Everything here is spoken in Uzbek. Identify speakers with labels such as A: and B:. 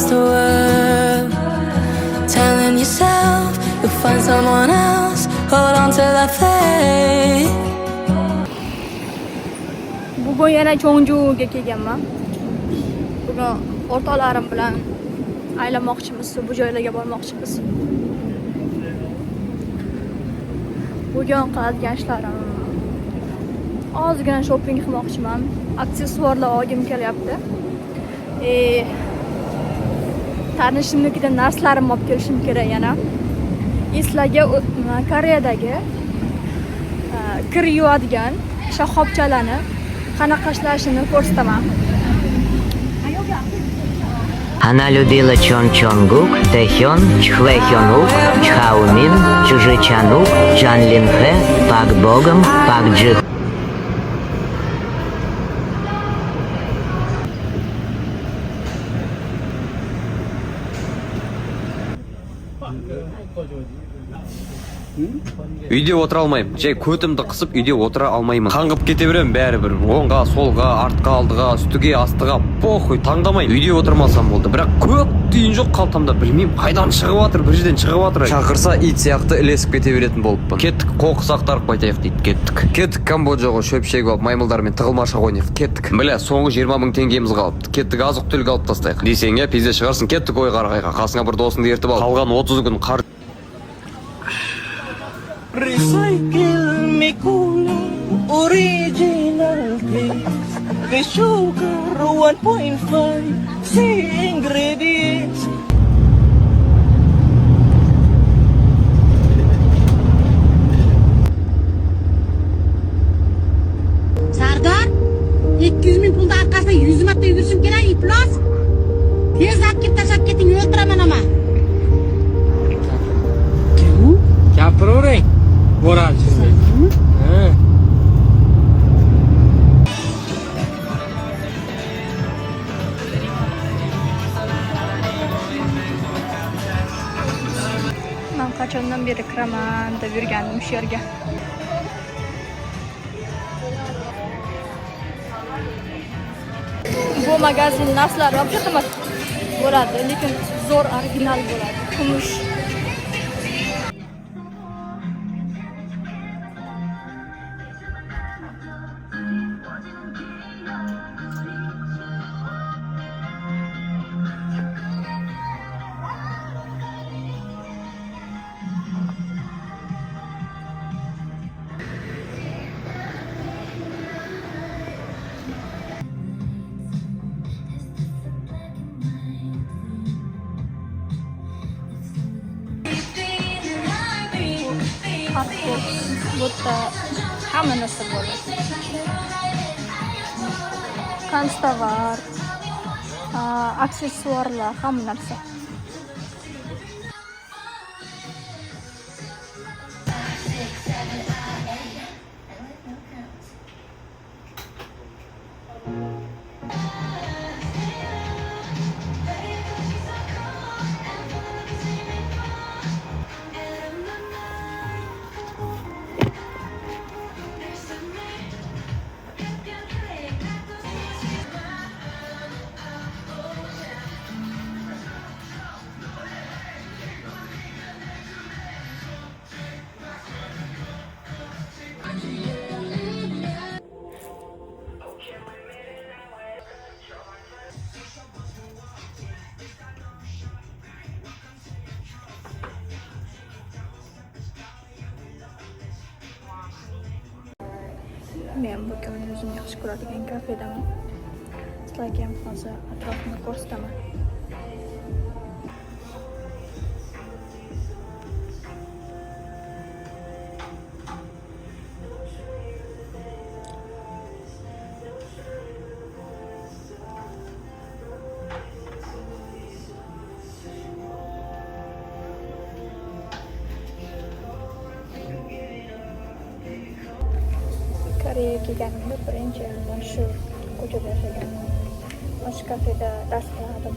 A: against the world, telling yourself you'll find someone else. Hold on to that faith.
B: Bugun yana Chongjuga kelganman. Bugun o'rtoqlarim bilan aylanmoqchimiz, bu joylarga bormoqchimiz. Bugun qiladigan ishlarim ozgina shopping qilmoqchiman. Aksessuarlar olgim kelyapti. Tanishimnikidan narslarimni olib kelishim kerak yana. Sizlarga Koreyadagi kir yuvadigan shoxobchalarni qanaqa ishlashini ko'rsataman.
C: Она любила Чон Чонгук, Тэхён, Чхве Хёнук, Чхаумин, Чужи Чанук, Джан Линхэ, Пак Богом, Пак Джих.
D: Үйде отыра алмаймын. Жай көтімді қысып үйде отыра алмаймын. Қаңғып кете беремін бәрібір. Оңға, солға, артқа, алдыға, үстіге, астыға, похуй, таңдамаймын. Үйде отырмасам болды. Бірақ көк түйін жоқ қалтамда. Білмеймін, қайдан шығып жатыр, бір жерден шығып жатыр. Шақырса ит сияқты ілесіп кете беретін болыппын. Кеттік, қоқыс ақтарып қайтайық дейді. Кеттік Камбоджаға шөп шегіп алып маймылдармен тығылмаша ойнайық. Кеттік. Бля, соңғы 20 000 теңгеміз қалыпты. Кеттік, азық-түлік алып тастайық. Десең я пизде шығарсың. Кеттік ой қарағайға. Қасыңа бір досыңды ертіп ал. Қалған 30 күн қар.
E: Recycle mi culo original taste. The sugar 1.5 see ingredients.
F: Sardar, 200 000 pulda arkasida 100 marta yugurishim kerak, iflos. Tez akib tashab keting, o'ltiraman ama.
E: Gapiravering. Boradi shunday.
B: Men qachondan beri kiraman deb yurgandim shu yerga. Bu magazin narsalari вообще qimmat bo'ladi, lekin zo'r original bo'ladi. Kumush. Bu da hamma narsa bo'ladi. Konstavar, aksessuarlar, hamma narsa. Men bugun o'zim yaxshi ko'radigan kafedaman. Sizlarga ham hozir atrofni ko'rsataman. Koreyaga kelganimda birinchi mana shu ko'chada yashaganman. Mana shu kafeda dars qilardim.